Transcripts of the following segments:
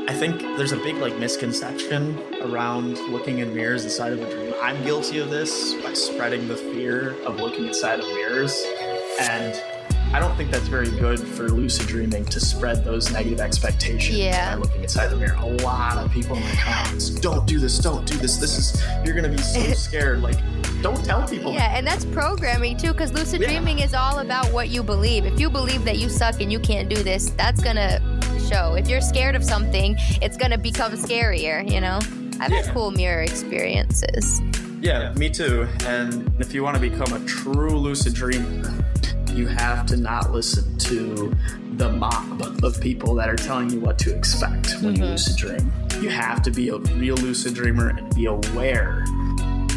I think there's a big misconception around looking in mirrors inside of a dream. I'm guilty of this by spreading the fear of looking inside of mirrors. And I don't think that's very good for lucid dreaming to spread those negative expectations by looking inside the mirror. A lot of people in the comments, don't do this. You're going to be so scared. Don't tell people. Yeah, and that's programming too, because lucid dreaming is all about what you believe. If you believe that you suck and you can't do this, that's going to show. If you're scared of something, it's going to become scarier, I've had cool mirror experiences. Yeah, me too. And if you want to become a true lucid dreamer, you have to not listen to the mob of people that are telling you what to expect when you lucid dream. You have to be a real lucid dreamer and be aware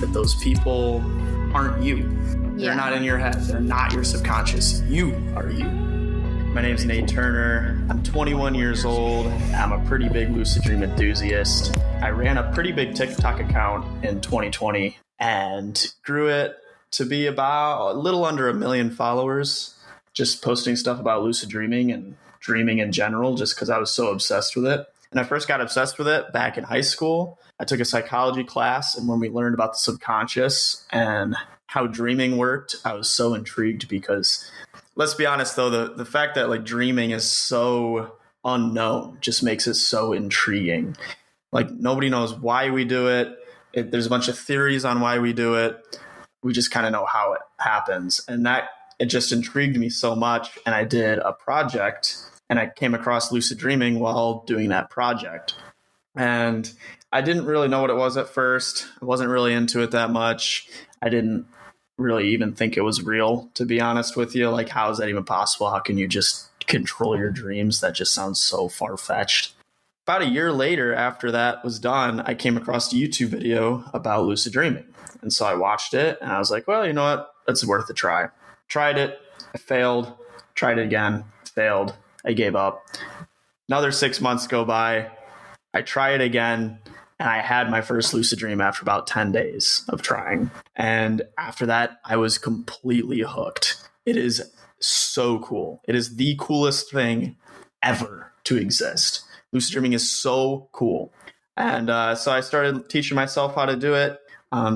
that those people aren't you. They're not in your head. They're not your subconscious. You are you. My name's Nate Turner. I'm 21 years old. I'm a pretty big lucid dream enthusiast. I ran a pretty big TikTok account in 2020 and grew it to be about a little under 1 million followers, just posting stuff about lucid dreaming and dreaming in general, just because I was so obsessed with it. And I first got obsessed with it back in high school. I took a psychology class, and when we learned about the subconscious and how dreaming worked, I was so intrigued because, let's be honest though, the fact that dreaming is so unknown just makes it so intriguing. Nobody knows why we do it. There's a bunch of theories on why we do it. We just kind of know how it happens. And it just intrigued me so much. And I did a project and I came across lucid dreaming while doing that project. And I didn't really know what it was at first. I wasn't really into it that much. I didn't really even think it was real, to be honest with you. How is that even possible? How can you just control your dreams? That just sounds so far-fetched. About a year later, after that was done, I came across a YouTube video about lucid dreaming. And so I watched it and I was like, well, you know what? It's worth a try. Tried it. I failed. Tried it again. Failed. I gave up. Another 6 months go by. I try it again. And I had my first lucid dream after about 10 days of trying. And after that, I was completely hooked. It is so cool. It is the coolest thing ever to exist. Lucid dreaming is so cool. And so I started teaching myself how to do it,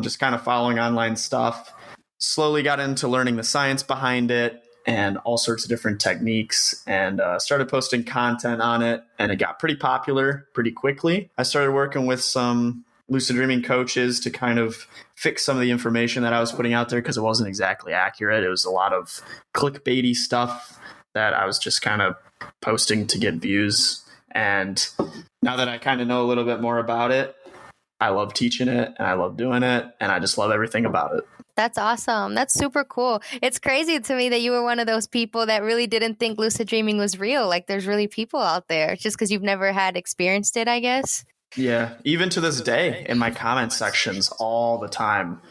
just kind of following online stuff. Slowly got into learning the science behind it and all sorts of different techniques, and started posting content on it. And it got pretty popular pretty quickly. I started working with some lucid dreaming coaches to kind of fix some of the information that I was putting out there because it wasn't exactly accurate. It was a lot of clickbaity stuff that I was just kind of posting to get views. And now that I kind of know a little bit more about it, I love teaching it and I love doing it. And I just love everything about it. That's awesome. That's super cool. It's crazy to me that you were one of those people that really didn't think lucid dreaming was real. There's really people out there just because you've never had experienced it, I guess. Yeah. Even to this day in my comment sections all the time.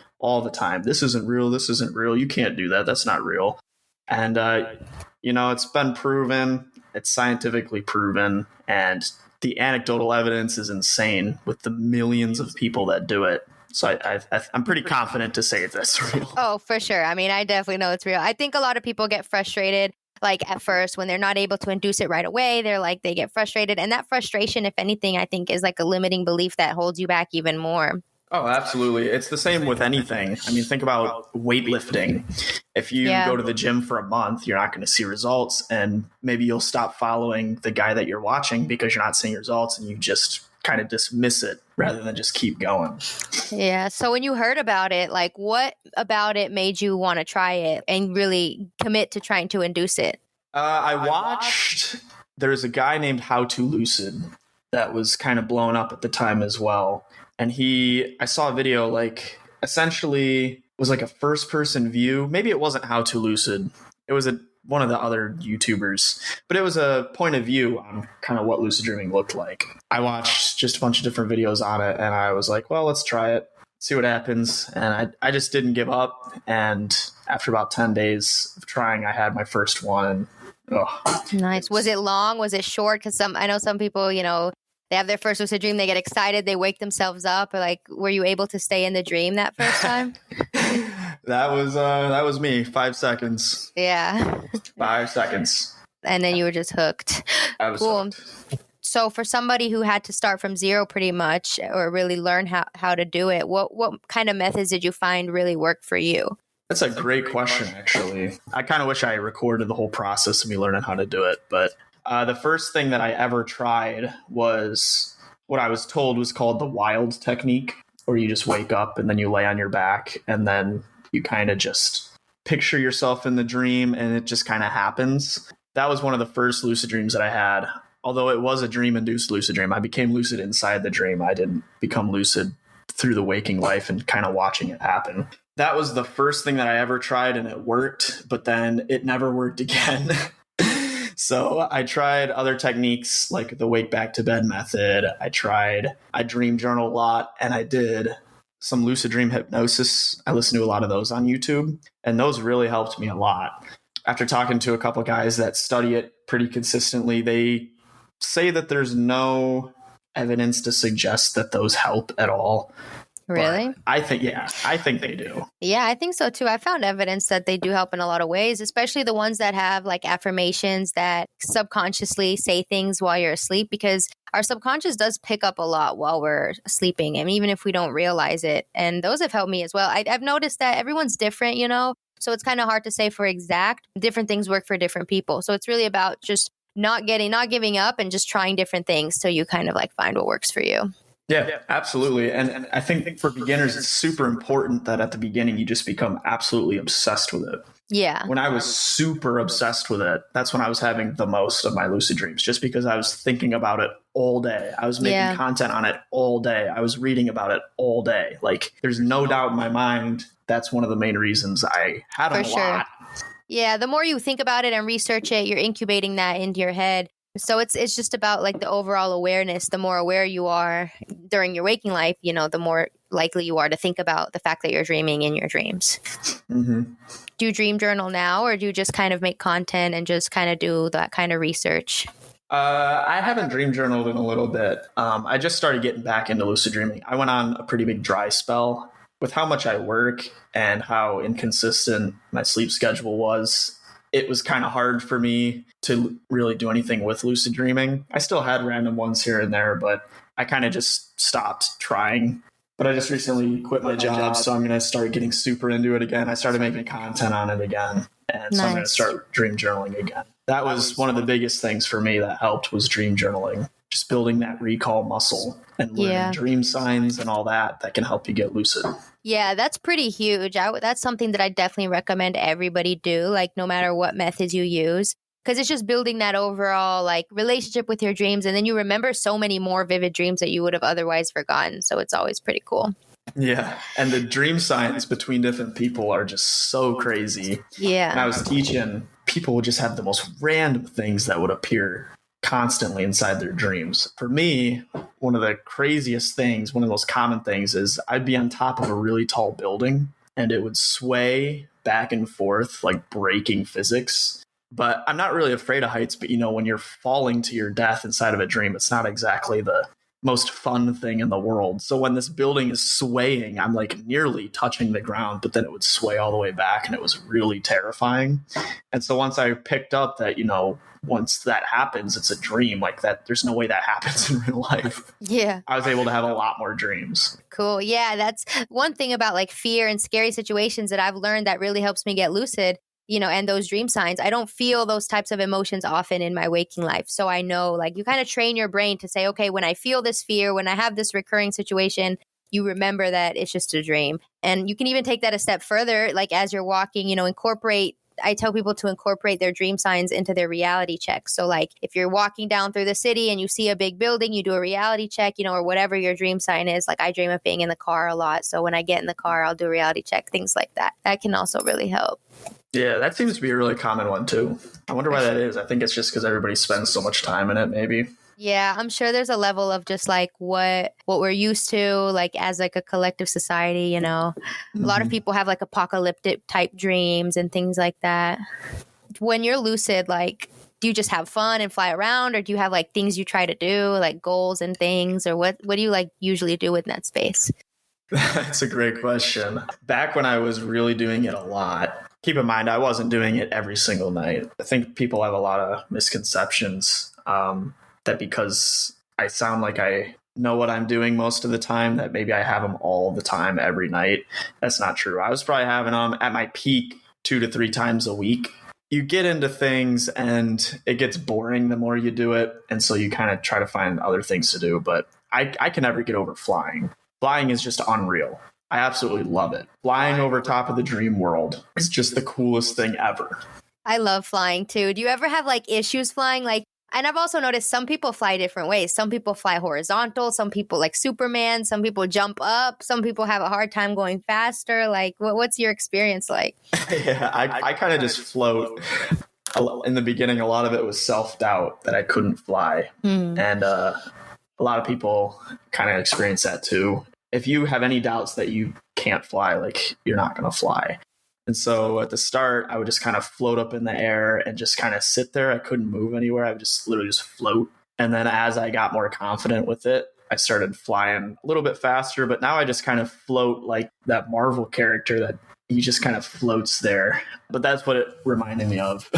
This isn't real. This isn't real. You can't do that. That's not real. And, it's been proven. It's scientifically proven. And the anecdotal evidence is insane with the millions of people that do it. So I'm pretty confident to say that's real. Oh, for sure. I mean, I definitely know it's real. I think a lot of people get frustrated, at first when they're not able to induce it right away. They get frustrated. And that frustration, if anything, I think is a limiting belief that holds you back even more. Oh, absolutely. It's the same with anything. I mean, think about weightlifting. If you go to the gym for a month, you're not going to see results. And maybe you'll stop following the guy that you're watching because you're not seeing results and you just kind of dismiss it rather than just keep going. Yeah. So when you heard about it, what about it made you want to try it and really commit to trying to induce it? I watched, there's a guy named How to Lucid that was kind of blown up at the time as well. And I saw a video, essentially was a first person view. Maybe it wasn't How to Lucid. It was one of the other YouTubers, but it was a point of view on kind of what lucid dreaming looked like. I watched just a bunch of different videos on it and I was like, well, let's try it, see what happens. And I just didn't give up. And after about 10 days of trying, I had my first one. Nice. Was it long? Was it short? Because I know some people, they have their first lucid dream, they get excited, they wake themselves up. Or were you able to stay in the dream that first time? That was me. 5 seconds. Yeah. 5 seconds. And then you were just hooked. I was hooked. So for somebody who had to start from zero pretty much or really learn how to do it, what kind of methods did you find really worked for you? That's a great question, actually. I kind of wish I recorded the whole process of me learning how to do it. But the first thing that I ever tried was what I was told was called the wild technique, where you just wake up and then you lay on your back and then you kind of just picture yourself in the dream and it just kind of happens. That was one of the first lucid dreams that I had. Although it was a dream-induced lucid dream, I became lucid inside the dream. I didn't become lucid through the waking life and kind of watching it happen. That was the first thing that I ever tried and it worked, but then it never worked again. So I tried other techniques like the wake back to bed method. I dream journal a lot, and I did some lucid dream hypnosis. I listened to a lot of those on YouTube, and those really helped me a lot. After talking to a couple of guys that study it pretty consistently, they say that there's no evidence to suggest that those help at all. Really? But I think they do. Yeah, I think so too. I found evidence that they do help in a lot of ways, especially the ones that have like affirmations that subconsciously say things while you're asleep, because our subconscious does pick up a lot while we're sleeping, and even if we don't realize it. And those have helped me as well. I've noticed that everyone's different, so it's kind of hard to say for exact. Different things work for different people. So it's really about just not giving up and just trying different things till you kind of like find what works for you. Yeah, absolutely. And I think for beginners, it's super important that at the beginning, you just become absolutely obsessed with it. Yeah. When I was super obsessed with it, that's when I was having the most of my lucid dreams, just because I was thinking about it all day. I was making content on it all day. I was reading about it all day. Like, there's no doubt in my mind that's one of the main reasons I had them a lot. Yeah, the more you think about it and research it, you're incubating that into your head. So it's just about like the overall awareness. The more aware you are during your waking life, the more likely you are to think about the fact that you're dreaming in your dreams. Mm-hmm. Do you dream journal now, or do you just kind of make content and just kind of do that kind of research? I haven't dream journaled in a little bit. I just started getting back into lucid dreaming. I went on a pretty big dry spell with how much I work and how inconsistent my sleep schedule was. It was kind of hard for me to really do anything with lucid dreaming. I still had random ones here and there, but I kind of just stopped trying. But I just recently quit my job, so I'm going to start getting super into it again. I started making content on it again, and so I'm going to start dream journaling again. That was one of the biggest things for me that helped, was dream journaling. Just building that recall muscle and learning dream signs and all that can help you get lucid. Yeah, that's pretty huge. That's something that I definitely recommend everybody do, like no matter what methods you use, because it's just building that overall like relationship with your dreams. And then you remember so many more vivid dreams that you would have otherwise forgotten. So it's always pretty cool. Yeah. And the dream signs between different people are just so crazy. Yeah. And I was teaching, people would just have the most random things that would appear constantly inside their dreams. For me, one of the craziest things, one of the most common things, is I'd be on top of a really tall building and it would sway back and forth like breaking physics. But I'm not really afraid of heights, but when you're falling to your death inside of a dream, it's not exactly the most fun thing in the world. So when this building is swaying, I'm like nearly touching the ground, but then it would sway all the way back, and it was really terrifying. And so once I picked up that, once that happens, it's a dream, like that, there's no way that happens in real life. Yeah. I was able to have a lot more dreams. Cool. Yeah, that's one thing about like fear and scary situations that I've learned that really helps me get lucid. And those dream signs, I don't feel those types of emotions often in my waking life. So I know, like, you kind of train your brain to say, okay, when I feel this fear, when I have this recurring situation, you remember that it's just a dream. And you can even take that a step further, like as you're walking, I tell people to incorporate their dream signs into their reality check. So like if you're walking down through the city and you see a big building, you do a reality check, or whatever your dream sign is. Like I dream of being in the car a lot. So when I get in the car, I'll do a reality check, things like that. That can also really help. Yeah, that seems to be a really common one too. I wonder why that is. I think it's just because everybody spends so much time in it, maybe. Yeah, I'm sure there's a level of just like what we're used to, like as like a collective society, A lot of people have like apocalyptic type dreams and things like that. When you're lucid, like, do you just have fun and fly around, or do you have like things you try to do, like goals and things, or what do you like usually do in that space? That's a great question. Back when I was really doing it a lot, keep in mind, I wasn't doing it every single night. I think people have a lot of misconceptions. that because I sound like I know what I'm doing most of the time, that maybe I have them all the time every night. That's not true. I was probably having them at my peak 2 to 3 times a week. You get into things and it gets boring the more you do it. And so you kind of try to find other things to do. But I can never get over flying. Flying is just unreal. I absolutely love it. Flying over top of the dream world is just the coolest thing ever. I love flying too. Do you ever have like issues flying? Like, and I've also noticed some people fly different ways. Some people fly horizontal. Some people like Superman. Some people jump up. Some people have a hard time going faster. Like, what's your experience like? Yeah, I kind of just float. In the beginning, a lot of it was self-doubt that I couldn't fly. And a lot of people kind of experience that too. If you have any doubts that you can't fly, like you're not going to fly. And so at the start, I would just kind of float up in the air and just kind of sit there. I couldn't move anywhere. I would just literally just float. And then as I got more confident with it, I started flying a little bit faster. But now I just kind of float like that Marvel character that he just kind of floats there. But that's what it reminded me of,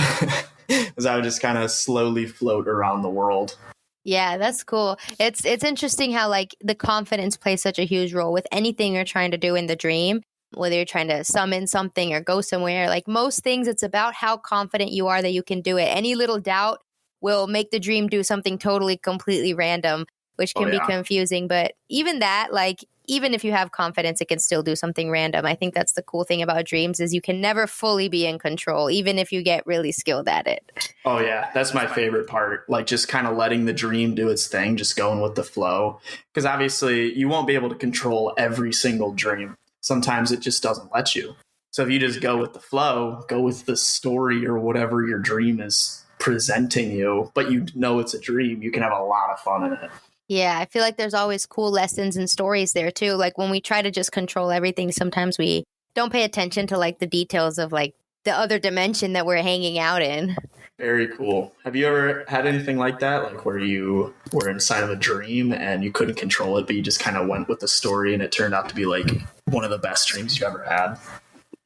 is I would just kind of slowly float around the world. Yeah, that's cool. It's interesting how like the confidence plays such a huge role with anything you're trying to do in the dream. Whether you're trying to summon something or go somewhere, like most things, it's about how confident you are that you can do it. Any little doubt will make the dream do something totally, completely random, which can be confusing. But even that, like, even if you have confidence, it can still do something random. I think that's the cool thing about dreams is you can never fully be in control, even if you get really skilled at it. Oh, yeah. That's my favorite part. Like just kind of letting the dream do its thing, just going with the flow. Because obviously you won't be able to control every single dream. Sometimes it just doesn't let you. So if you just go with the flow, go with the story or whatever your dream is presenting you, but you know it's a dream, you can have a lot of fun in it. Yeah, I feel like there's always cool lessons and stories there too. Like when we try to just control everything, sometimes we don't pay attention to like the details of like the other dimension that we're hanging out in. Very cool. Have you ever had anything like that? Like where you were inside of a dream and you couldn't control it, but you just kind of went with the story and it turned out to be like one of the best dreams you've ever had?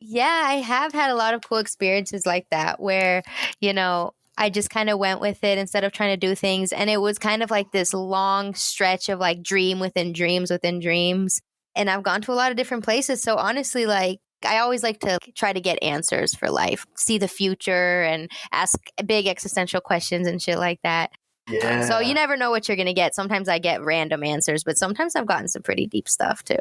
Yeah, I have had a lot of cool experiences like that where, you know, I just kind of went with it instead of trying to do things. And it was kind of like this long stretch of like dream within dreams within dreams. And I've gone to a lot of different places. So honestly, like, I always like to try to get answers for life, see the future and ask big existential questions and shit like that. Yeah. So you never know what you're going to get. Sometimes I get random answers, but sometimes I've gotten some pretty deep stuff too.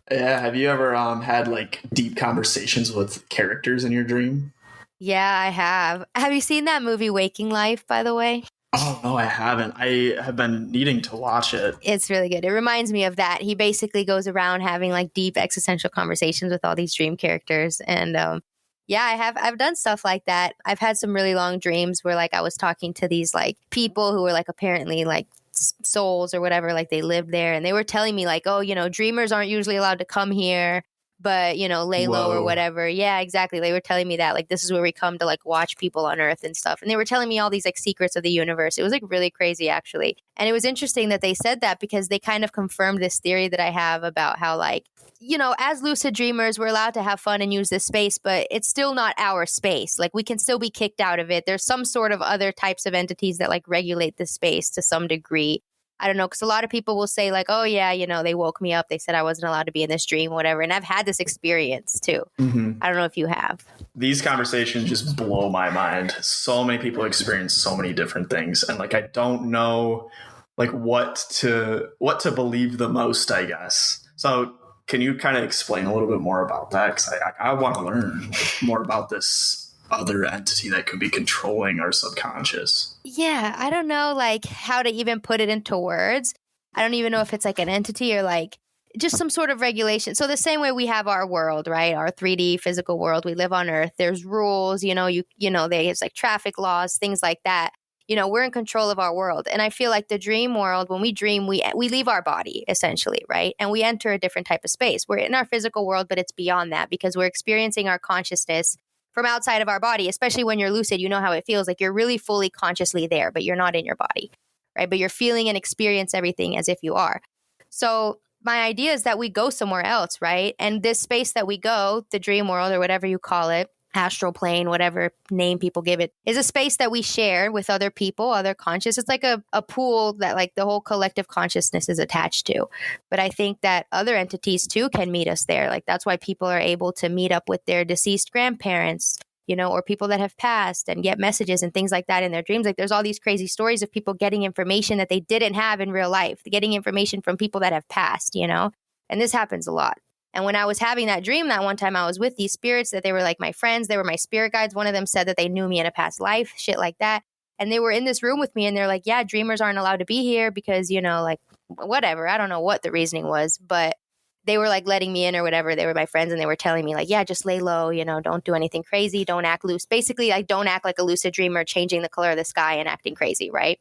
Yeah. Have you ever had like deep conversations with characters in your dream? Yeah, I have. Have you seen that movie Waking Life, by the way? Oh, no, I haven't. I have been needing to watch it. It's really good. It reminds me of that. He basically goes around having like deep existential conversations with all these dream characters. And yeah, I've done stuff like that. I've had some really long dreams where like I was talking to these like people who were like apparently like souls or whatever, like they lived there. And they were telling me like, oh, you know, dreamers aren't usually allowed to come here, but, you know, lay low or whatever. Yeah, exactly. They were telling me that, like, this is where we come to, like, watch people on Earth and stuff. And they were telling me all these, like, secrets of the universe. It was, like, really crazy, actually. And it was interesting that they said that because they kind of confirmed this theory that I have about how, like, you know, as lucid dreamers, we're allowed to have fun and use this space, but it's still not our space. Like, we can still be kicked out of it. There's some sort of other types of entities that, like, regulate the space to some degree. I don't know, because a lot of people will say like, oh, yeah, you know, they woke me up. They said I wasn't allowed to be in this dream, whatever. And I've had this experience, too. Mm-hmm. I don't know if you have. These conversations just blow my mind. So many people experience so many different things. And like, I don't know like what to believe the most, I guess. So can you kind of explain a little bit more about that? Because I want to learn more about this other entity that could be controlling our subconscious. Yeah, I don't know like how to even put it into words. I don't even know if it's like an entity or like just some sort of regulation. So the same way we have our world, right? Our 3D physical world, we live on Earth. There's rules, you know, there's like traffic laws, things like that. You know, we're in control of our world. And I feel like the dream world, when we dream, we leave our body essentially, right? And we enter a different type of space. We're in our physical world, but it's beyond that because we're experiencing our consciousness from outside of our body, especially when you're lucid. You know how it feels like you're really fully consciously there, but you're not in your body, right? But you're feeling and experience everything as if you are. So my idea is that we go somewhere else, right? And this space that we go, the dream world or whatever you call it, astral plane, whatever name people give it, is a space that we share with other people, other conscious. It's like a pool that like the whole collective consciousness is attached to. But I think that other entities too can meet us there. Like that's why people are able to meet up with their deceased grandparents, you know, or people that have passed and get messages and things like that in their dreams. Like there's all these crazy stories of people getting information that they didn't have in real life, getting information from people that have passed, you know, and this happens a lot. And when I was having that dream that one time, I was with these spirits that they were like my friends. They were my spirit guides. One of them said that they knew me in a past life, shit like that. And they were in this room with me and they're like, yeah, dreamers aren't allowed to be here because, you know, like whatever. I don't know what the reasoning was, but they were like letting me in or whatever. They were my friends and they were telling me like, yeah, just lay low, you know, don't do anything crazy. Don't act loose. Basically, like don't act like a lucid dreamer, changing the color of the sky and acting crazy. Right.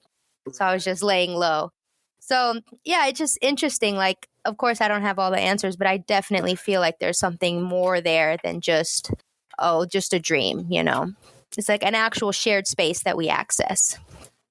So I was just laying low. So yeah, it's just interesting. Like, of course, I don't have all the answers, but I definitely feel like there's something more there than just a dream, you know? It's like an actual shared space that we access.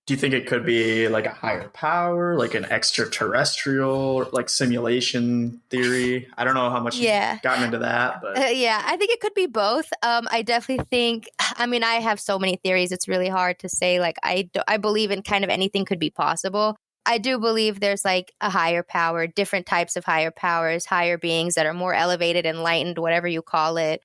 Do you think it could be like a higher power, like an extraterrestrial, like simulation theory? I don't know how much you've gotten into that, but yeah, I think it could be both. I definitely think, I mean, I have so many theories. It's really hard to say. Like, I believe in kind of anything could be possible. I do believe there's like a higher power, different types of higher powers, higher beings that are more elevated, enlightened, whatever you call it.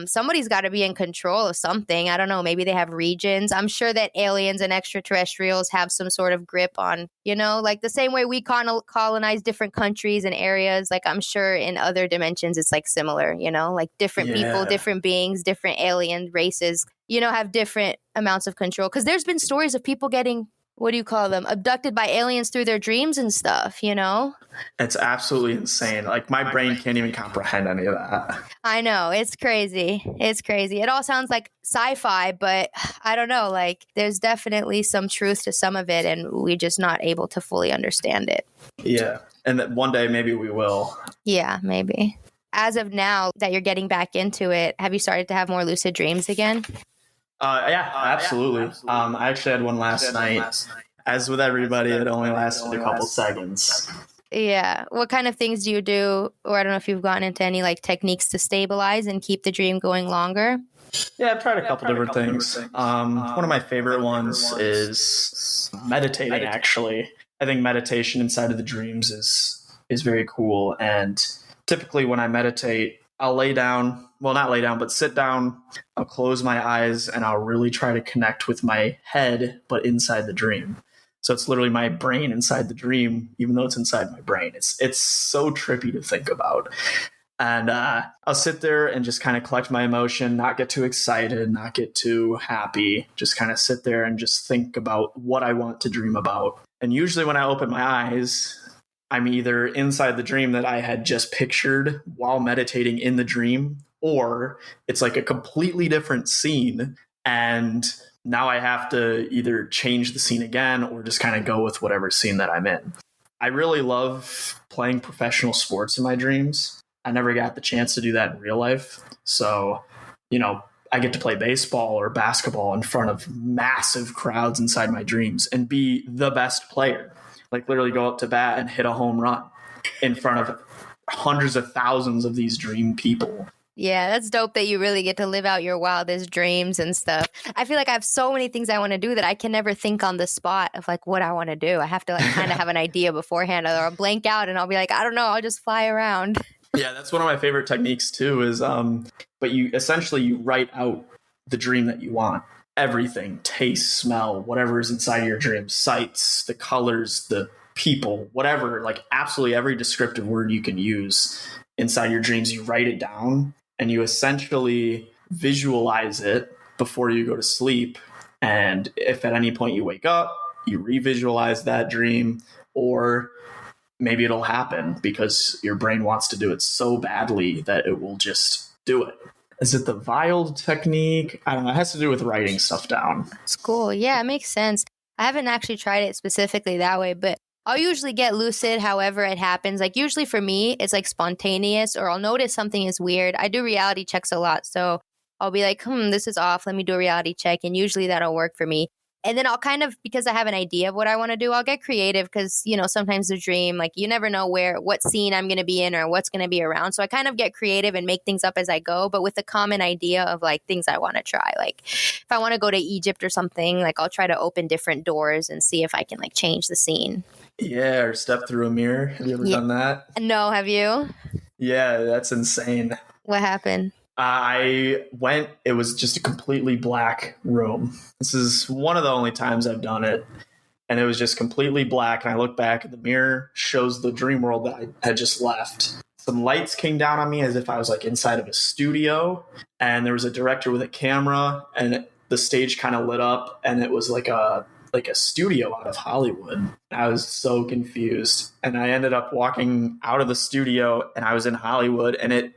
Somebody's got to be in control of something. I don't know. Maybe they have regions. I'm sure that aliens and extraterrestrials have some sort of grip on, you know, like the same way we colonize different countries and areas. Like I'm sure in other dimensions, it's like similar, you know, like different people, different beings, different alien races, you know, have different amounts of control. Because there's been stories of people getting, what do you call them, abducted by aliens through their dreams and stuff, you know? It's absolutely insane. Like my brain can't even comprehend any of that. I know. It's crazy. It's crazy. It all sounds like sci-fi, but I don't know. Like there's definitely some truth to some of it and we're just not able to fully understand it. Yeah. And that one day maybe we will. Yeah, maybe. As of now that you're getting back into it, have you started to have more lucid dreams again? Yeah, absolutely. I actually had one last night. As with everybody, it only lasted a couple seconds. Yeah. What kind of things do you do? Or I don't know if you've gotten into any like techniques to stabilize and keep the dream going longer. Yeah, I've tried a couple different things. One of my favorite ones is meditating, actually. I think meditation inside of the dreams is very cool. And typically when I meditate, I'll lay down. Well, not lay down, but sit down. I'll close my eyes and I'll really try to connect with my head, but inside the dream. So it's literally my brain inside the dream, even though it's inside my brain. It's so trippy to think about. And I'll sit there and just kind of collect my emotion, not get too excited, not get too happy, just kind of sit there and just think about what I want to dream about. And usually when I open my eyes, I'm either inside the dream that I had just pictured while meditating in the dream, or it's like a completely different scene. And now I have to either change the scene again or just kind of go with whatever scene that I'm in. I really love playing professional sports in my dreams. I never got the chance to do that in real life. So, you know, I get to play baseball or basketball in front of massive crowds inside my dreams and be the best player. Like literally go up to bat and hit a home run in front of hundreds of thousands of these dream people. Yeah, that's dope that you really get to live out your wildest dreams and stuff. I feel like I have so many things I want to do that I can never think on the spot of like what I want to do. I have to like kind of have an idea beforehand, or I'll blank out and I'll be like, I don't know, I'll just fly around. Yeah, that's one of my favorite techniques too is, but you write out the dream that you want. Everything, taste, smell, whatever is inside of your dream, sights, the colors, the people, whatever, like absolutely every descriptive word you can use inside your dreams, you write it down and you essentially visualize it before you go to sleep. And if at any point you wake up, you revisualize that dream, or maybe it'll happen because your brain wants to do it so badly that it will just do it. Is it the Wild technique? I don't know. It has to do with writing stuff down. It's cool. Yeah, it makes sense. I haven't actually tried it specifically that way, but I'll usually get lucid however it happens. Like usually for me, it's like spontaneous, or I'll notice something is weird. I do reality checks a lot. So I'll be like, this is off. Let me do a reality check. And usually that'll work for me. And then I'll kind of, because I have an idea of what I want to do, I'll get creative because, sometimes the dream, like you never know what scene I'm going to be in or what's going to be around. So I kind of get creative and make things up as I go, but with a common idea of like things I want to try. Like if I want to go to Egypt or something, like I'll try to open different doors and see if I can like change the scene. Yeah, or step through a mirror. Have you ever done that? No, have you? Yeah, that's insane. What happened? It was just a completely black room. This is one of the only times I've done it. And it was just completely black. And I look back and the mirror shows the dream world that I had just left. Some lights came down on me as if I was like inside of a studio. And there was a director with a camera and the stage kind of lit up and it was like a studio out of Hollywood. I was so confused. And I ended up walking out of the studio and I was in Hollywood and it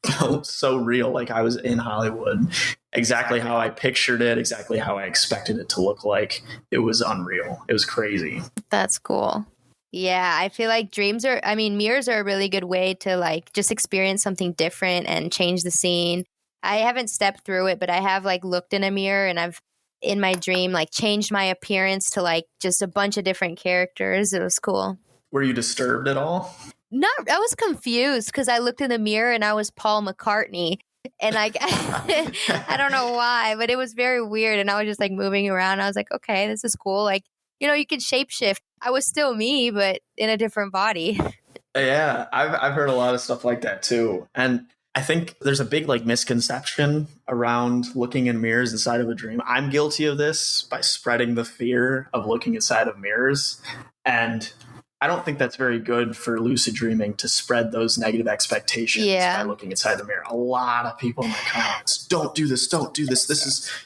felt so real, like I was in Hollywood. Exactly how I pictured it, exactly how I expected it to look like. It was unreal. It was crazy. That's cool. Yeah, I feel like mirrors are a really good way to like just experience something different and change the scene. I haven't stepped through it, but I have like looked in a mirror and I've in my dream like changed my appearance to like just a bunch of different characters. It was cool. Were you disturbed at all? No, I was confused because I looked in the mirror and I was Paul McCartney. And like, I don't know why, but it was very weird. And I was just like moving around. I was like, okay, this is cool. Like, you can shapeshift. I was still me, but in a different body. Yeah, I've heard a lot of stuff like that too. And I think there's a big like misconception around looking in mirrors inside of a dream. I'm guilty of this by spreading the fear of looking inside of mirrors. And I don't think that's very good for lucid dreaming to spread those negative expectations by looking inside the mirror. A lot of people in my comments, don't do this.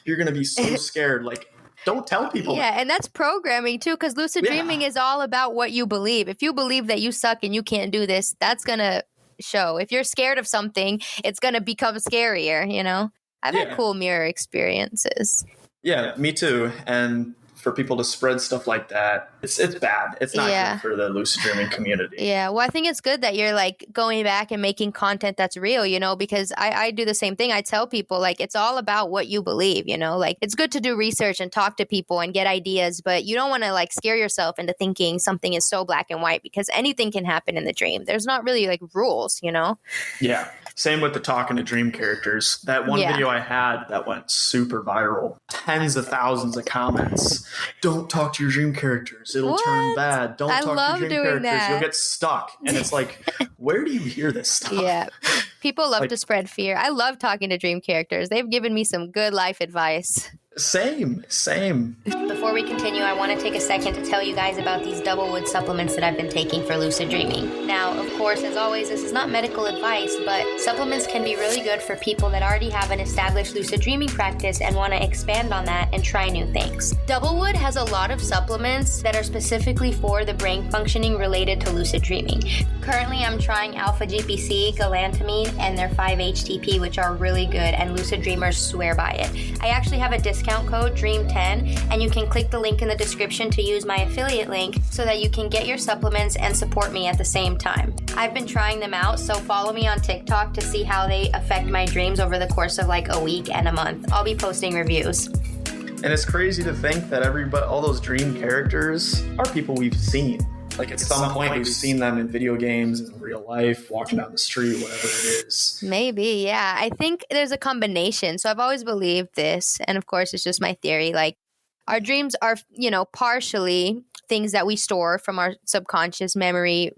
You're going to be so scared. Like, don't tell people. Yeah, and that's programming too, because lucid dreaming is all about what you believe. If you believe that you suck and you can't do this, that's going to show. If you're scared of something, it's going to become scarier, I've had cool mirror experiences. Yeah, me too. And for people to spread stuff like that, it's bad. It's not good for the lucid dreaming community. Yeah, well, I think it's good that you're like going back and making content that's real, because I do the same thing. I tell people like it's all about what you believe, like it's good to do research and talk to people and get ideas, but you don't want to like scare yourself into thinking something is so black and white because anything can happen in the dream. There's not really like rules, Yeah. Same with the talking to dream characters. That one video I had that went super viral. Tens of thousands of comments. Don't talk to your dream characters. It'll turn bad. Don't talk to your dream characters. That. You'll get stuck. And it's like, where do you hear this stuff? Yeah. People love to spread fear. I love talking to dream characters. They've given me some good life advice. Same. Before we continue, I want to take a second to tell you guys about these Doublewood supplements that I've been taking for lucid dreaming. Now, of course, as always, this is not medical advice, but supplements can be really good for people that already have an established lucid dreaming practice and want to expand on that and try new things. Doublewood has a lot of supplements that are specifically for the brain functioning related to lucid dreaming. Currently, I'm trying Alpha GPC, galantamine, and their 5-HTP, which are really good, and lucid dreamers swear by it. I actually have a discount code DREAM10, and you can click the link in the description to use my affiliate link so that you can get your supplements and support me at the same time. I've been trying them out, so follow me on TikTok to see how they affect my dreams over the course of like a week and a month. I'll be posting reviews. And it's crazy to think that all those dream characters are people we've seen. Like at some point we've seen them in video games, in real life, walking down the street, whatever it is. Maybe, yeah. I think there's a combination. So I've always believed this. And of course, it's just my theory. Like our dreams are, partially things that we store from our subconscious memory,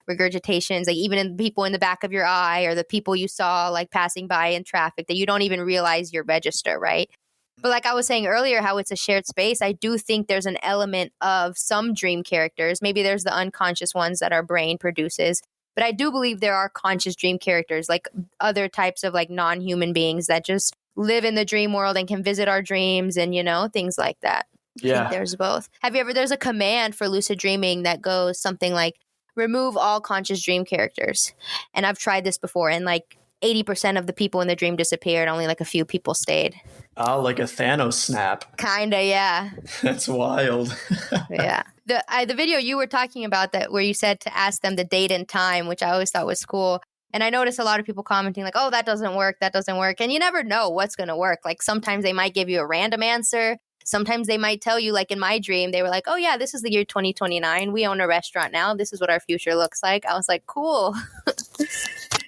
regurgitations, like even in people in the back of your eye or the people you saw like passing by in traffic that you don't even realize you register, right? But like I was saying earlier, how it's a shared space, I do think there's an element of some dream characters. Maybe there's the unconscious ones that our brain produces. But I do believe there are conscious dream characters, like other types of like non-human beings that just live in the dream world and can visit our dreams and, things like that. Yeah. I think there's both. There's a command for lucid dreaming that goes something like remove all conscious dream characters. And I've tried this before and like 80% of the people in the dream disappeared. Only like a few people stayed. Oh, like a Thanos snap. Kinda, yeah. That's wild. Yeah. The video you were talking about that where you said to ask them the date and time, which I always thought was cool. And I noticed a lot of people commenting like, oh, that doesn't work. And you never know what's going to work. Like sometimes they might give you a random answer. Sometimes they might tell you, like in my dream, they were like, oh yeah, this is the year 2029. We own a restaurant now. This is what our future looks like. I was like, cool.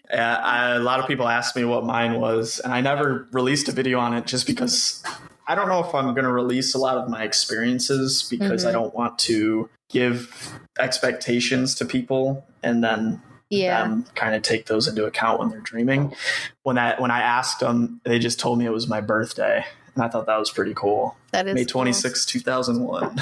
Yeah, a lot of people asked me what mine was, and I never released a video on it just because I don't know if I'm going to release a lot of my experiences because I don't want to give expectations to people and then them kind of take those into account when they're dreaming. When I asked them, they just told me it was my birthday, and I thought that was pretty cool. That is May 26, 2001.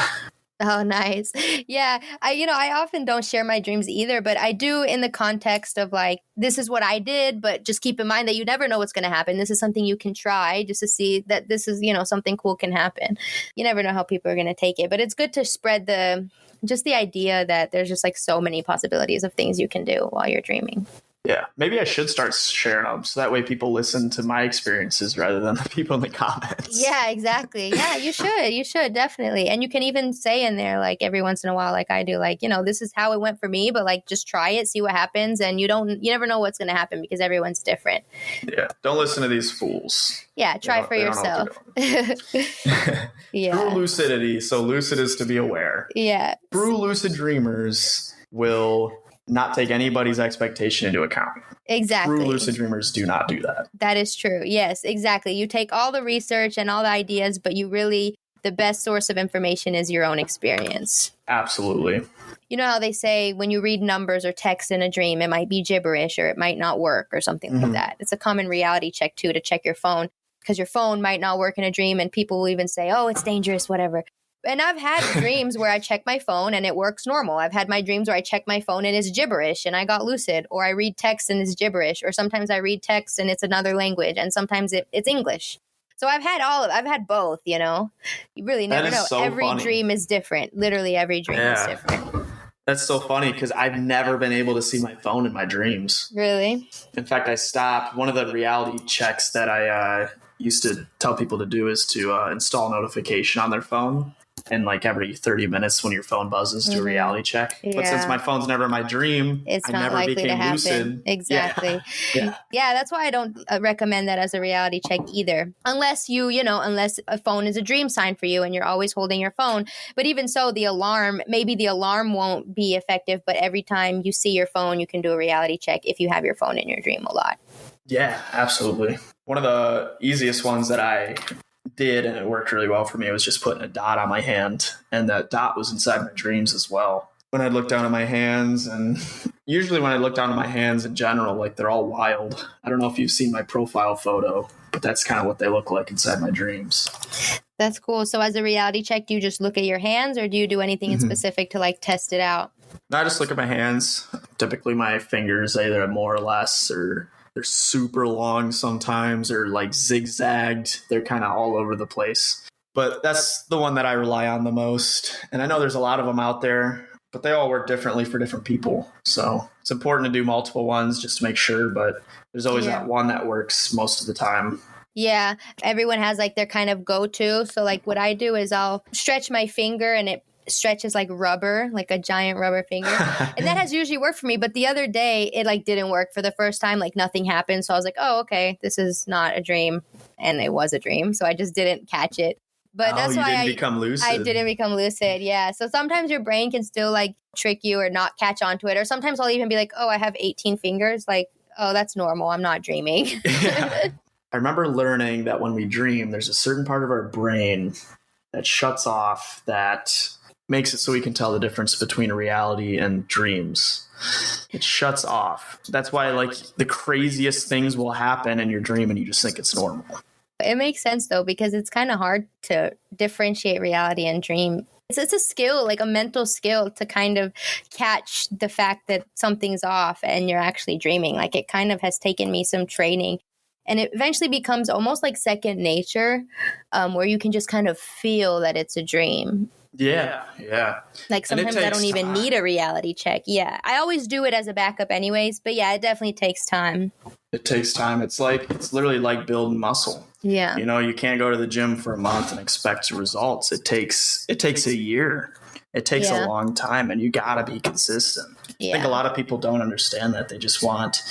Oh, nice. Yeah. I often don't share my dreams either, but I do in the context of like, this is what I did, but just keep in mind that you never know what's going to happen. This is something you can try just to see that this is, something cool can happen. You never know how people are going to take it, but it's good to spread the idea that there's just like so many possibilities of things you can do while you're dreaming. Yeah, maybe I should start sharing them so that way people listen to my experiences rather than the people in the comments. Yeah, exactly. Yeah, you should. You should, definitely. And you can even say in there, like every once in a while, like I do, like, this is how it went for me, but like just try it, see what happens. And you never know what's going to happen because everyone's different. Yeah, don't listen to these fools. Yeah, try for yourself. Yeah. True lucidity. So lucid is to be aware. Yeah. True lucid dreamers will not take anybody's expectation into account. Exactly. True lucid dreamers do not do that. That is true. Yes, exactly. You take all the research and all the ideas, but the best source of information is your own experience. Absolutely. You know how they say when you read numbers or text in a dream, it might be gibberish or it might not work or something like that. It's a common reality check too, to check your phone because your phone might not work in a dream and people will even say, oh, it's dangerous, whatever. And I've had dreams where I check my phone and it works normal. I've had my dreams where I check my phone and it's gibberish and I got lucid, or I read text and it's gibberish, or sometimes I read text and it's another language, and sometimes it's English. So I've had both, You really never know. So every funny. Dream is different. Literally every dream is different. That's so funny because I've never been able to see my phone in my dreams. Really? In fact, I stopped. One of the reality checks that I used to tell people to do is to install notification on their phone. And like every 30 minutes when your phone buzzes, do a reality check. Yeah. But since my phone's never in my dream, it's I not never likely became to happen. lucid. Exactly. Yeah, that's why I don't recommend that as a reality check either. Unless unless a phone is a dream sign for you and you're always holding your phone. But even so, maybe the alarm won't be effective, but every time you see your phone, you can do a reality check if you have your phone in your dream a lot. Yeah, absolutely. One of the easiest ones that I did, and it worked really well for me, was just putting a dot on my hand, and that dot was inside my dreams as well. When I'd look down at my hands, and usually when I look down at my hands in general, like they're all wild. I don't know if you've seen my profile photo, but that's kind of what they look like inside my dreams. That's cool. So as a reality check, do you just look at your hands, or do you do anything in specific to like test it out? I just look at my hands. Typically my fingers either more or less, or they're super long sometimes, or like zigzagged. They're kind of all over the place. But that's the one that I rely on the most. And I know there's a lot of them out there, but they all work differently for different people. So it's important to do multiple ones just to make sure. But there's always that one that works most of the time. Yeah. Everyone has like their kind of go-to. So like what I do is I'll stretch my finger and it stretches like rubber, like a giant rubber finger. And that has usually worked for me. But the other day it like didn't work for the first time. Like nothing happened. So I was like, oh, okay, this is not a dream. And it was a dream. So I just didn't catch it. But that's why I didn't become lucid. Yeah. So sometimes your brain can still like trick you or not catch onto it. Or sometimes I'll even be like, oh, I have 18 fingers. Like, oh, that's normal. I'm not dreaming. Yeah. I remember learning that when we dream, there's a certain part of our brain that shuts off that makes it so we can tell the difference between reality and dreams. It shuts off. That's why like the craziest things will happen in your dream and you just think it's normal. It makes sense though, because it's kind of hard to differentiate reality and dream. It's a skill, like a mental skill to kind of catch the fact that something's off and you're actually dreaming. Like it kind of has taken me some training. And it eventually becomes almost like second nature, where you can just kind of feel that it's a dream. Yeah. Like sometimes I don't even need a reality check. Yeah. I always do it as a backup anyways. But yeah, it definitely takes time. It takes time. It's literally like building muscle. Yeah. You can't go to the gym for a month and expect results. It takes a year. It takes a long time, and you got to be consistent. Yeah. I think a lot of people don't understand that. They just want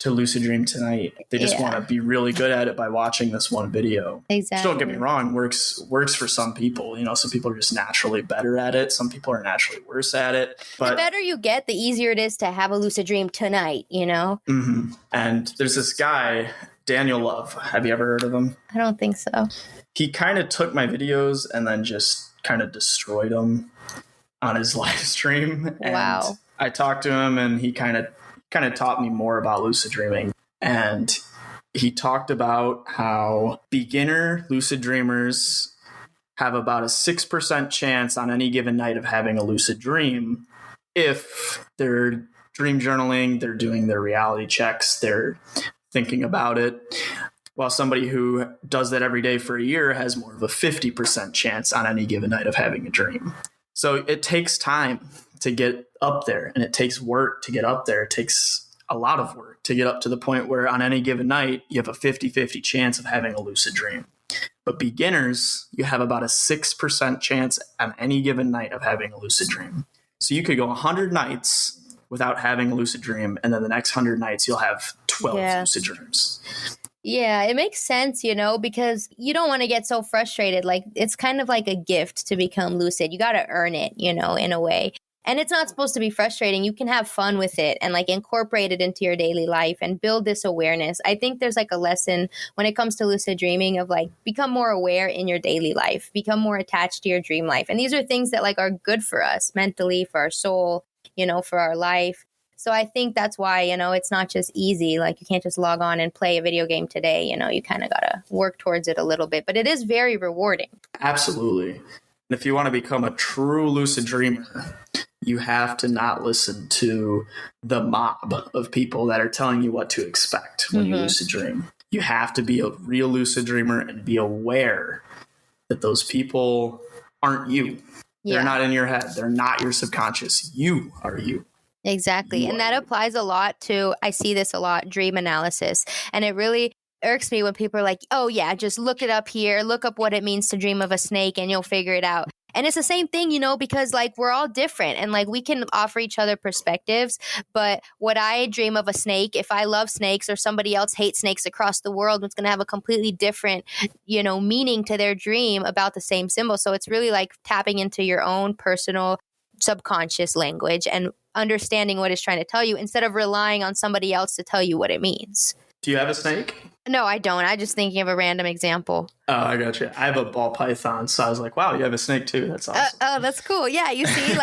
to lucid dream tonight. They just want to be really good at it by watching this one video. Exactly. Don't get me wrong, works for some people. Some people are just naturally better at it. Some people are naturally worse at it. But the better you get, the easier it is to have a lucid dream tonight, Mm-hmm. And there's this guy, Daniel Love. Have you ever heard of him? I don't think so. He kind of took my videos and then just kind of destroyed them on his live stream. Wow. And I talked to him and he kind of taught me more about lucid dreaming. And he talked about how beginner lucid dreamers have about a 6% chance on any given night of having a lucid dream if they're dream journaling, they're doing their reality checks, they're thinking about it. While somebody who does that every day for a year has more of a 50% chance on any given night of having a dream. So it takes time to get up there, and it takes work to get up there. It takes a lot of work to get up to the point where on any given night, you have a 50-50 chance of having a lucid dream. But beginners, you have about a 6% chance on any given night of having a lucid dream. So you could go 100 nights without having a lucid dream, and then the next 100 nights, you'll have 12 lucid dreams. Yeah, it makes sense, because you don't want to get so frustrated. Like, it's kind of like a gift to become lucid. You got to earn it, in a way. And it's not supposed to be frustrating. You can have fun with it and incorporate it into your daily life and build this awareness. I think there's a lesson when it comes to lucid dreaming of become more aware in your daily life, become more attached to your dream life. And these are things that are good for us mentally, for our soul, for our life. So I think that's why, it's not just easy. You can't just log on and play a video game today. You kind of got to work towards it a little bit, but it is very rewarding. Absolutely. And if you want to become a true lucid dreamer, you have to not listen to the mob of people that are telling you what to expect when you lucid dream. You have to be a real lucid dreamer and be aware that those people aren't you. Yeah. They're not in your head. They're not your subconscious. You are you. Exactly. And that applies a lot to, I see this a lot, dream analysis. And it really irks me when people are like, oh yeah, just look it up here, look up what it means to dream of a snake and you'll figure it out. And it's the same thing, because we're all different and we can offer each other perspectives. But what I dream of a snake, if I love snakes or somebody else hates snakes across the world, it's going to have a completely different, meaning to their dream about the same symbol. So it's really tapping into your own personal subconscious language and understanding what it's trying to tell you instead of relying on somebody else to tell you what it means. Do you have a snake? No, I don't. I'm just thinking of a random example. Oh, I got you. I have a ball python, so I was like, wow, you have a snake too. That's awesome. Oh, that's cool. Yeah, you see,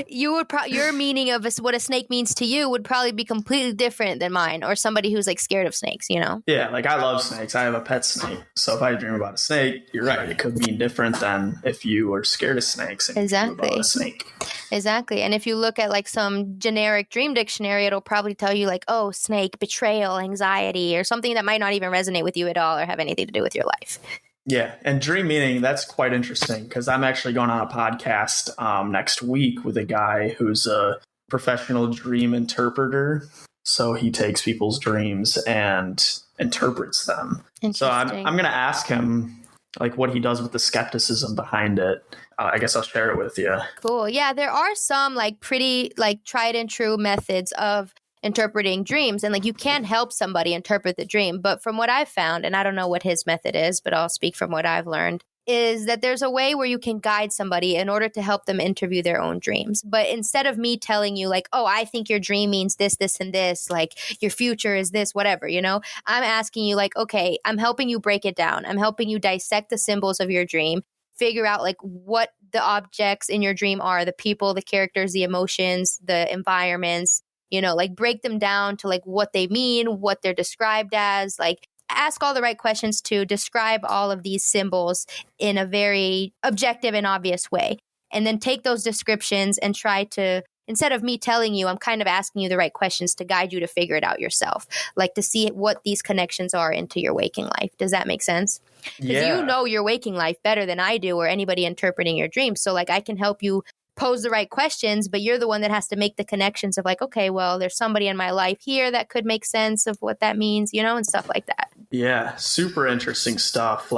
you would your meaning of what a snake means to you would probably be completely different than mine or somebody who's scared of snakes, Yeah, I love snakes. I have a pet snake. So if I dream about a snake, you're right. It could mean different than if you are scared of snakes and exactly. dream about a snake. Exactly. And if you look at some generic dream dictionary, it'll probably tell you oh, snake, betrayal, anxiety, or something that might not even resonate with you at all or have anything to do with your life. Yeah. And dream meaning, that's quite interesting because I'm actually going on a podcast next week with a guy who's a professional dream interpreter. So he takes people's dreams and interprets them. So I'm going to ask him what he does with the skepticism behind it. I guess I'll share it with you. Cool. Yeah, there are some pretty tried and true methods of interpreting dreams, and you can't help somebody interpret the dream. But from what I've found, and I don't know what his method is, but I'll speak from what I've learned, is that there's a way where you can guide somebody in order to help them interview their own dreams. But instead of me telling you oh, I think your dream means this, this, and this, your future is this, whatever, I'm asking you okay, I'm helping you break it down. I'm helping you dissect the symbols of your dream, figure out what the objects in your dream are, the people, the characters, the emotions, the environments, break them down to what they mean, what they're described as, ask all the right questions to describe all of these symbols in a very objective and obvious way. And then take those descriptions and try to, instead of me telling you, I'm kind of asking you the right questions to guide you to figure it out yourself, to see what these connections are into your waking life. Does that make sense? Because you know your waking life better than I do or anybody interpreting your dreams. So I can help you pose the right questions, but you're the one that has to make the connections of okay, well, there's somebody in my life here that could make sense of what that means, and stuff like that. Yeah, super interesting stuff.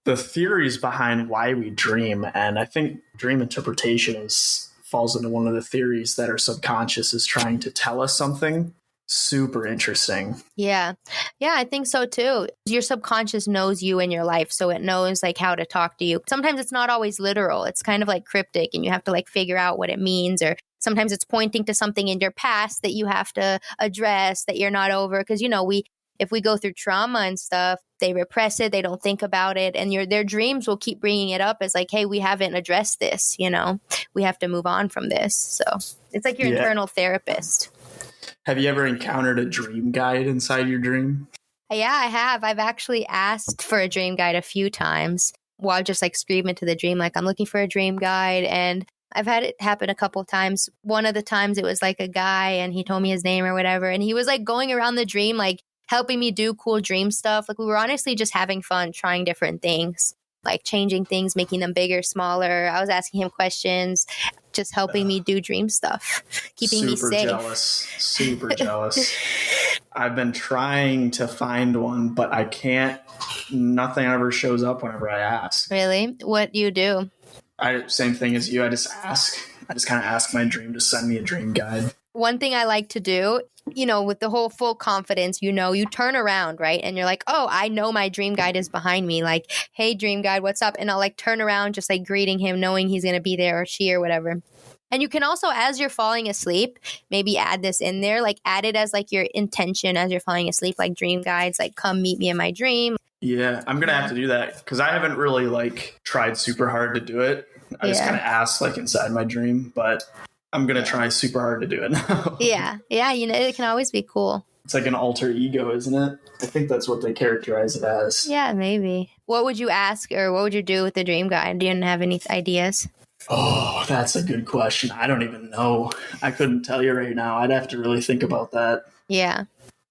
The theories behind why we dream. And I think dream interpretation falls into one of the theories that our subconscious is trying to tell us something. Super interesting. Yeah. Yeah, I think so too. Your subconscious knows you in your life, so it knows like how to talk to you. Sometimes it's not always literal. It's kind of like cryptic and you have to like figure out what it means, or sometimes it's pointing to something in your past that you have to address that you're not over, because if we go through trauma and stuff, they repress it, they don't think about it, and their dreams will keep bringing it up as like, hey, we haven't addressed this, we have to move on from this. So it's like your internal therapist. Have you ever encountered a dream guide inside your dream? Yeah, I have. I've actually asked for a dream guide a few times while just like screaming to the dream, like, I'm looking for a dream guide. And I've had it happen a couple of times. One of the times it was like a guy and he told me his name or whatever. And he was like going around the dream, like helping me do cool dream stuff. Like we were honestly just having fun, trying different things, like changing things, making them bigger, smaller. I was asking him questions, just helping me do dream stuff, keeping me safe. Super jealous. I've been trying to find one, but I can't. Nothing ever shows up whenever I ask. Really? What do you do? Same thing as you. I just ask. I just kind of ask my dream to send me a dream guide. One thing I like to do, with the whole full confidence, you turn around, right? And you're like, oh, I know my dream guide is behind me. Like, hey, dream guide, what's up? And I'll like turn around, just like greeting him, knowing he's going to be there, or she, or whatever. And you can also, as you're falling asleep, maybe add this in there, like add it as like your intention as you're falling asleep, like dream guides, like come meet me in my dream. Yeah, I'm going to have to do that because I haven't really like tried super hard to do it. I just kind of ask like inside my dream, but I'm going to try super hard to do it now. Yeah. It can always be cool. It's like an alter ego, isn't it? I think that's what they characterize it as. Yeah, maybe. What would you ask, or what would you do with the dream guide? Do you have any ideas? Oh, that's a good question. I don't even know. I couldn't tell you right now. I'd have to really think about that. Yeah.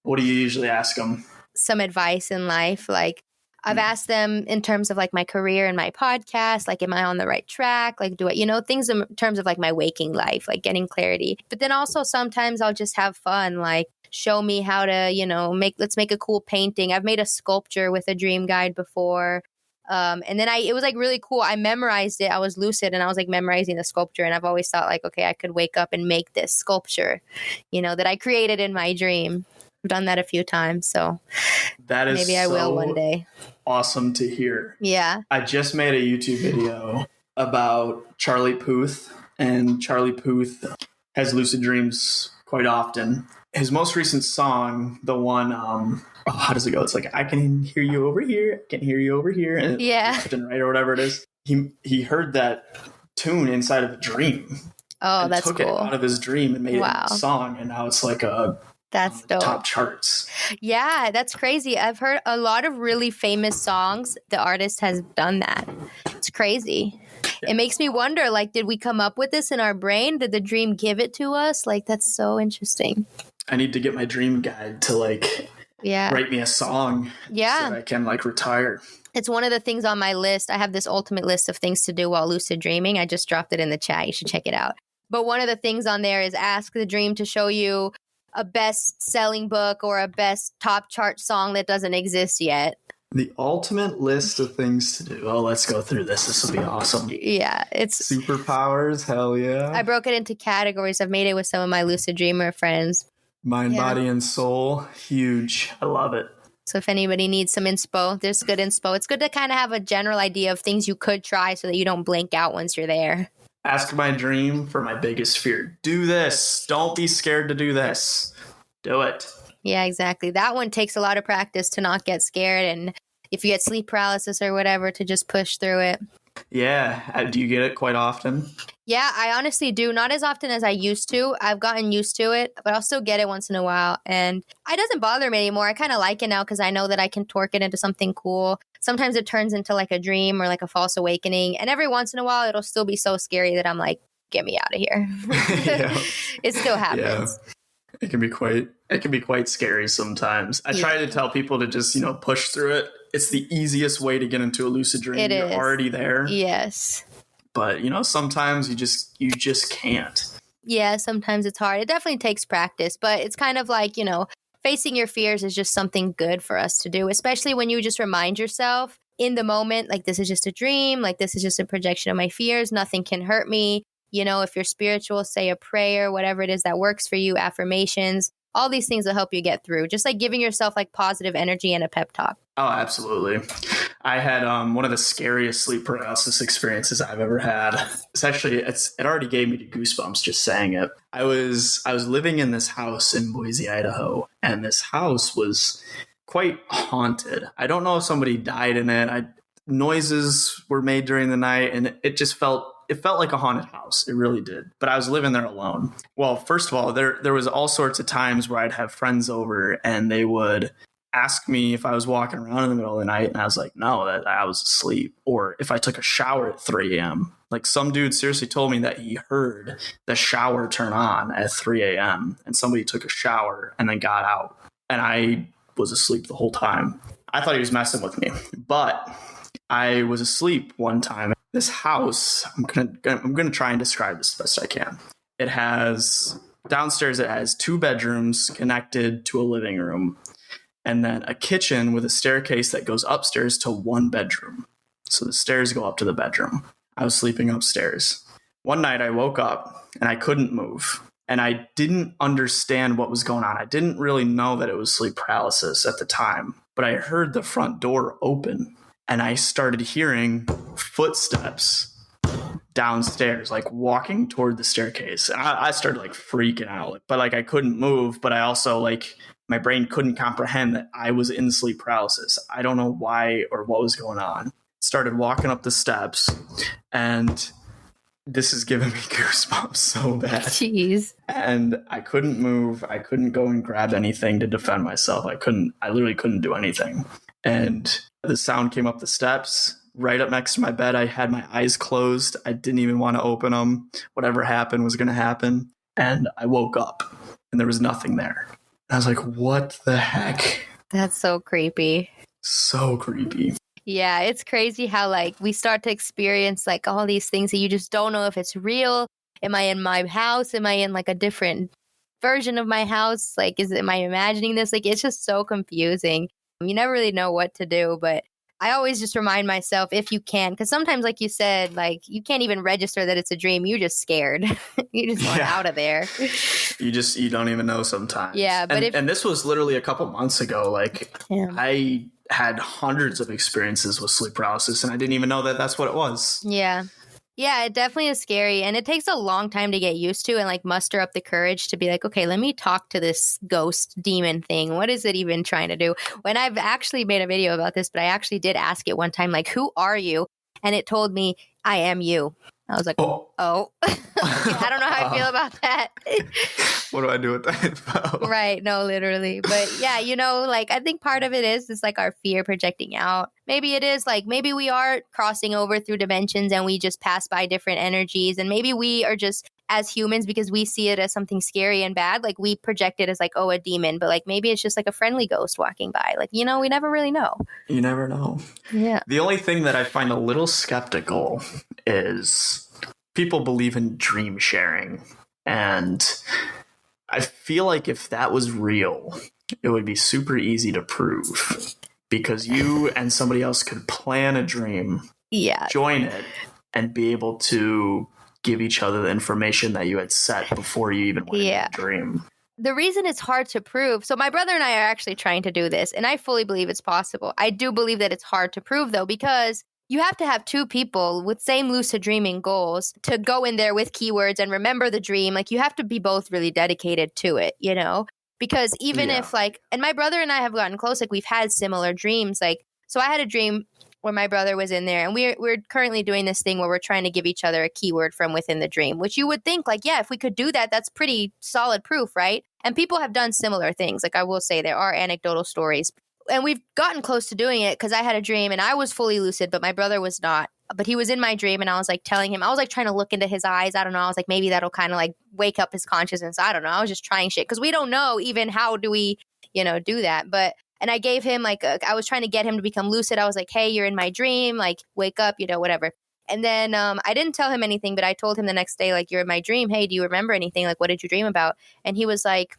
What do you usually ask them? Some advice in life. Like I've asked them in terms of like my career and my podcast, like, am I on the right track? Like, do I, things in terms of like my waking life, like getting clarity. But then also sometimes I'll just have fun, like show me how to, let's make a cool painting. I've made a sculpture with a dream guide before. And then it was like really cool. I memorized it. I was lucid and I was like memorizing the sculpture. And I've always thought like, okay, I could wake up and make this sculpture, that I created in my dream. I've done that a few times. So that is maybe I will one day. Awesome to hear. Yeah. I just made a YouTube video about Charlie Puth, and Charlie Puth has lucid dreams quite often. His most recent song, the one, how does it go? It's like, I can hear you over here. I can hear you over here. And left and right or whatever it is. He heard that tune inside of a dream. Oh, and that's took cool. it out of his dream and made it a song. And now it's like that's dope. Top charts. Yeah, that's crazy. I've heard a lot of really famous songs. The artist has done that. It's crazy. Yeah. It makes me wonder, like, did we come up with this in our brain? Did the dream give it to us? Like, that's so interesting. I need to get my dream guide to write me a song so that I can retire. It's one of the things on my list. I have this ultimate list of things to do while lucid dreaming. I just dropped it in the chat. You should check it out. But one of the things on there is ask the dream to show you a best-selling book or a best top chart song that doesn't exist yet. The ultimate list of things to do. Oh, let's go through this. This will be awesome. Yeah, it's superpowers. Hell yeah. I broke it into categories. I've made it with some of my lucid dreamer friends. Mind, body, and soul. Huge. I love it. So if anybody needs some inspo, there's good inspo. It's good to kind of have a general idea of things you could try so that you don't blink out once you're there. Ask my dream for my biggest fear. Do this. Don't be scared to do this. Do it. Yeah, exactly. That one takes a lot of practice to not get scared. And if you get sleep paralysis or whatever, to just push through it. Yeah. Do you get it quite often? Yeah, I honestly do. Not as often as I used to. I've gotten used to it, but I'll still get it once in a while. And it doesn't bother me anymore. I kind of like it now because I know that I can torque it into something cool. Sometimes it turns into like a dream or like a false awakening. And every once in a while, it'll still be so scary that I'm like, get me out of here. It still happens. Yeah. It can be quite scary sometimes. I try to tell people to just, push through it. It's the easiest way to get into a lucid dream. You're already there. Yes. But, sometimes you just can't. Yeah, sometimes it's hard. It definitely takes practice, but it's kind of like, facing your fears is just something good for us to do, especially when you just remind yourself in the moment, like, this is just a dream, like, this is just a projection of my fears. Nothing can hurt me. If you're spiritual, say a prayer, whatever it is that works for you, affirmations. all these things will help you get through. Just like giving yourself like positive energy and a pep talk. Oh, absolutely. I had one of the scariest sleep paralysis experiences I've ever had. It already gave me goosebumps just saying it. I was living in this house in Boise, Idaho, and this house was quite haunted. I don't know if somebody died in it. Noises were made during the night, and it felt like a haunted house. It really did. But I was living there alone. Well, first of all, there was all sorts of times where I'd have friends over and they would ask me if I was walking around in the middle of the night, and I was like, no, that I was asleep. Or if I took a shower at 3 a.m. Like some dude seriously told me that he heard the shower turn on at 3 a.m. and somebody took a shower and then got out. And I was asleep the whole time. I thought he was messing with me. But I was asleep one time. This house, I'm gonna try and describe this the best I can. It has downstairs, it has 2 bedrooms connected to a living room, and then a kitchen with a staircase that goes upstairs to 1 bedroom. So the stairs go up to the bedroom. I was sleeping upstairs. One night I woke up and I couldn't move. And I didn't understand what was going on. I didn't really know that it was sleep paralysis at the time. But I heard the front door open and I started hearing footsteps downstairs, like walking toward the staircase. And I started like freaking out. But like I couldn't move, but I also like my brain couldn't comprehend that I was in sleep paralysis. I don't know why or what was going on. Started walking up the steps, and this is giving me goosebumps so bad. Jeez. And I couldn't move. I couldn't go and grab anything to defend myself. I literally couldn't do anything. And the sound came up the steps right up next to my bed. I had my eyes closed. I didn't even want to open them. Whatever happened was going to happen. And I woke up and there was nothing there. I was like, what the heck? That's so creepy. So creepy. Yeah, it's crazy how like we start to experience like all these things that you just don't know if it's real. Am I in my house? Am I in like a different version of my house? Like, am I imagining this? Like, it's just so confusing. You never really know what to do, but I always just remind myself if you can, because sometimes, like you said, like you can't even register that it's a dream. You're just scared. You just want out of there. You don't even know sometimes. Yeah, but and this was literally a couple months ago. Like I had hundreds of experiences with sleep paralysis, and I didn't even know that that's what it was. Yeah. Yeah, it definitely is scary. And it takes a long time to get used to and like muster up the courage to be like, okay, let me talk to this ghost demon thing. What is it even trying to do? When I've actually made a video about this, but I actually did ask it one time, like, who are you? And it told me, I am you. I was like, oh. I don't know how I feel about that. What do I do with that info? Right. No, literally. But yeah, you know, like I think part of it is like our fear projecting out. Maybe it is like maybe we are crossing over through dimensions and we just pass by different energies. And maybe we are just as humans, because we see it as something scary and bad, like we project it as like, oh, a demon. But like maybe it's just like a friendly ghost walking by. Like, you know, we never really know. You never know. Yeah. The only thing that I find a little skeptical is people believe in dream sharing. And I feel like if that was real, it would be super easy to prove because you and somebody else could plan a dream, join it, and be able to give each other the information that you had set before you even went into the dream. The reason it's hard to prove, so my brother and I are actually trying to do this, and I fully believe it's possible. I do believe that it's hard to prove, though, because you have to have 2 people with same lucid dreaming goals to go in there with keywords and remember the dream. Like, you have to be both really dedicated to it, you know? Because even if, like, and my brother and I have gotten close, like, we've had similar dreams. Like, so I had a dream where my brother was in there, and we're currently doing this thing where we're trying to give each other a keyword from within the dream, which you would think, like, yeah, if we could do that, that's pretty solid proof, right? And people have done similar things. Like, I will say there are anecdotal stories. And we've gotten close to doing it because I had a dream and I was fully lucid, but my brother was not. But he was in my dream and I was like telling him, I was like trying to look into his eyes. I don't know. I was like, maybe that'll kind of like wake up his consciousness. I don't know. I was just trying shit because we don't know even how do we, you know, do that. But, and I gave him like, I was trying to get him to become lucid. I was like, hey, you're in my dream, like wake up, you know, whatever. And then I didn't tell him anything, but I told him the next day, like, you're in my dream. Hey, do you remember anything? Like, what did you dream about? And he was like,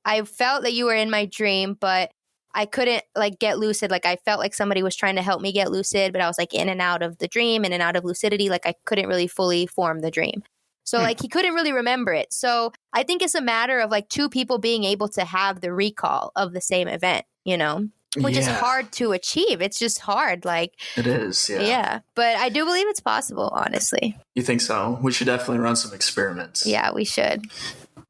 I felt that you were in my dream, but I couldn't like get lucid. Like I felt like somebody was trying to help me get lucid, but I was like in and out of the dream, in and out of lucidity. Like I couldn't really fully form the dream. So like he couldn't really remember it. So I think it's a matter of like two people being able to have the recall of the same event, you know, which is hard to achieve. It's just hard. Like it is. Yeah. Yeah. But I do believe it's possible, honestly. You think so? We should definitely run some experiments. Yeah, we should.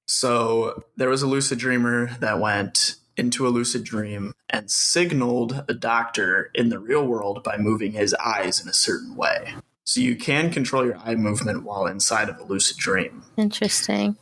So there was a lucid dreamer that went into a lucid dream and signaled a doctor in the real world by moving his eyes in a certain way. So you can control your eye movement while inside of a lucid dream. Interesting.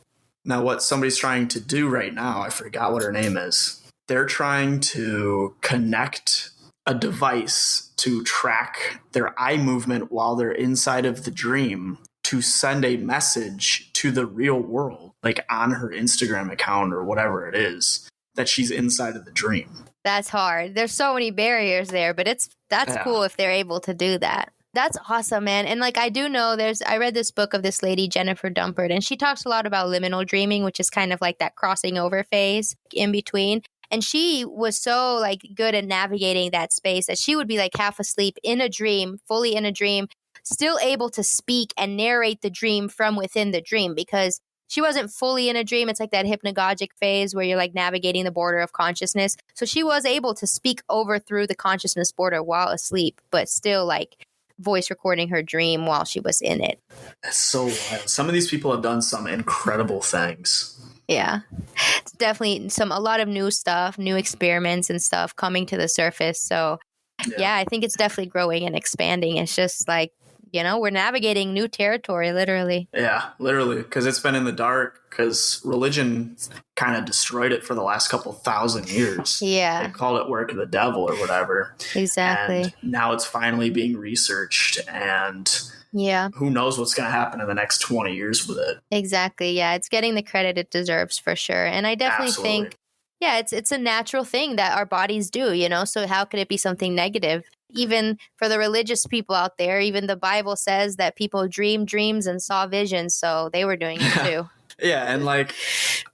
Now, what somebody's trying to do right now, I forgot what her name is. They're trying to connect a device to track their eye movement while they're inside of the dream to send a message to the real world, like on her Instagram account or whatever it is, that she's inside of the dream. That's hard. There's so many barriers there, but that's cool if they're able to do that. That's awesome, man. And like, I do know I read this book of this lady, Jennifer Dumpert, and she talks a lot about liminal dreaming, which is kind of like that crossing over phase in between. And she was so like good at navigating that space that she would be like half asleep in a dream, fully in a dream, still able to speak and narrate the dream from within the dream because she wasn't fully in a dream. It's like that hypnagogic phase where you're like navigating the border of consciousness. So she was able to speak over through the consciousness border while asleep, but still like voice recording her dream while she was in it. That's so wild. Some of these people have done some incredible things. Yeah. It's definitely a lot of new stuff, new experiments and stuff coming to the surface. So yeah, I think it's definitely growing and expanding. It's just like, you know, we're navigating new territory, literally. Yeah, literally, because it's been in the dark because religion kind of destroyed it for the last couple thousand years. Yeah. They called it work of the devil or whatever. Exactly. And now it's finally being researched and who knows what's going to happen in the next 20 years with it. Exactly. Yeah, it's getting the credit it deserves for sure. And I definitely think, it's a natural thing that our bodies do, you know, so how could it be something negative? Even for the religious people out there, even the Bible says that people dream dreams and saw visions, so they were doing it too. Yeah, and like,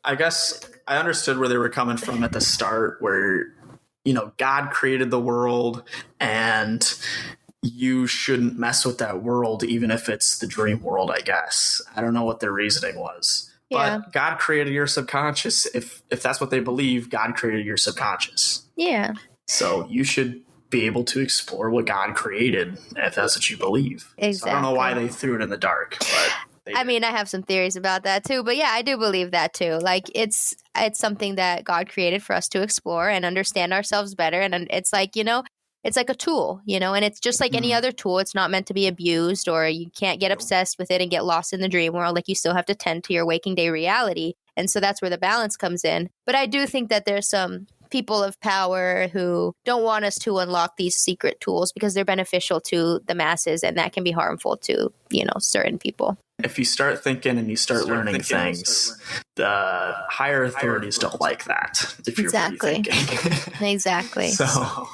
I guess I understood where they were coming from at the start, where, you know, God created the world and you shouldn't mess with that world, even if it's the dream world, I guess. I don't know what their reasoning was. Yeah. But God created your subconscious. If that's what they believe, God created your subconscious. Yeah. So you should be able to explore what God created if that's what you believe. Exactly. So I don't know why they threw it in the dark, but I mean, I have some theories about that too, but yeah, I do believe that too. Like it's something that God created for us to explore and understand ourselves better. And it's like, you know, it's like a tool, you know, and it's just like any other tool. It's not meant to be abused, or you can't get obsessed with it and get lost in the dream world. Like you still have to tend to your waking day reality. And so that's where the balance comes in. But I do think that there's some people of power who don't want us to unlock these secret tools because they're beneficial to the masses, and that can be harmful to, you know, certain people. If you start thinking and you start learning things, the higher authorities don't like that. If you're exactly. Exactly. So,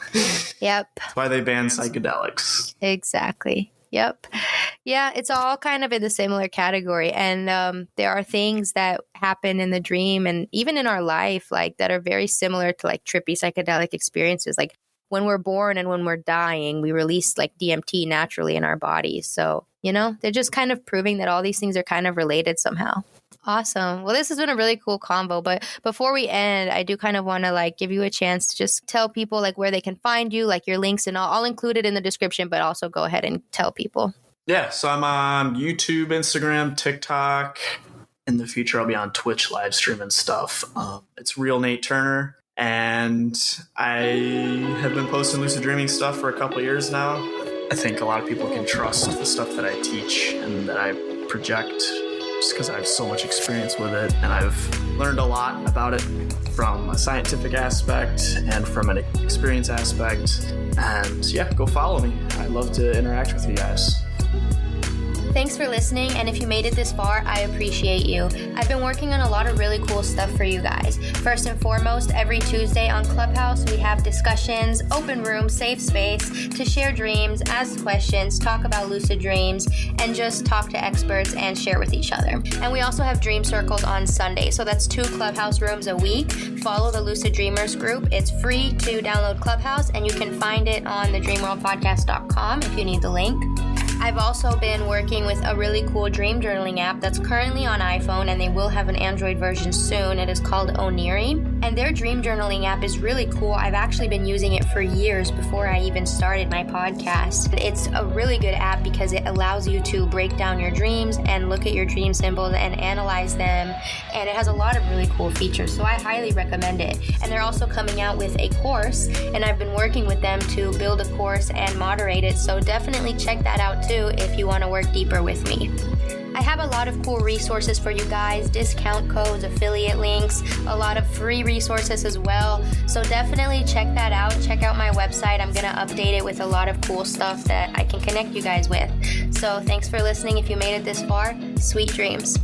yep. That's why they ban psychedelics. Exactly. Yep. Yeah, it's all kind of in the similar category. And there are things that happen in the dream and even in our life, like that are very similar to like trippy psychedelic experiences. Like when we're born and when we're dying, we release like DMT naturally in our bodies. So, you know, they're just kind of proving that all these things are kind of related somehow. Awesome. Well, this has been a really cool convo. But before we end, I do kind of want to like give you a chance to just tell people like where they can find you, like your links and all. I'll include it in the description, but also go ahead and tell people. Yeah. So I'm on YouTube, Instagram, TikTok. In the future, I'll be on Twitch live streaming stuff. It's Real Nate Turner. And I have been posting lucid dreaming stuff for a couple of years now. I think a lot of people can trust the stuff that I teach and that I project just because I have so much experience with it. And I've learned a lot about it from a scientific aspect and from an experience aspect. And yeah, go follow me. I love to interact with you guys. Thanks for listening, and if you made it this far, I appreciate you. I've been working on a lot of really cool stuff for you guys. First and foremost, every Tuesday on Clubhouse, we have discussions, open room, safe space to share dreams, ask questions, talk about lucid dreams, and just talk to experts and share with each other. And we also have dream circles on Sunday, so that's 2 Clubhouse rooms a week. Follow the Lucid Dreamers group. It's free to download Clubhouse, and you can find it on thedreamworldpodcast.com if you need the link. I've also been working with a really cool dream journaling app that's currently on iPhone, and they will have an Android version soon. It is called Oniri, and their dream journaling app is really cool. I've actually been using it for years before I even started my podcast. It's a really good app because it allows you to break down your dreams and look at your dream symbols and analyze them, and it has a lot of really cool features, so I highly recommend it. And they're also coming out with a course, and I've been working with them to build a course and moderate it, so definitely check that out too if you want to work deeper with me. I have a lot of cool resources for you guys, discount codes, affiliate links, a lot of free resources as well. So definitely check that out. Check out my website. I'm going to update it with a lot of cool stuff that I can connect you guys with. So thanks for listening. If you made it this far, sweet dreams.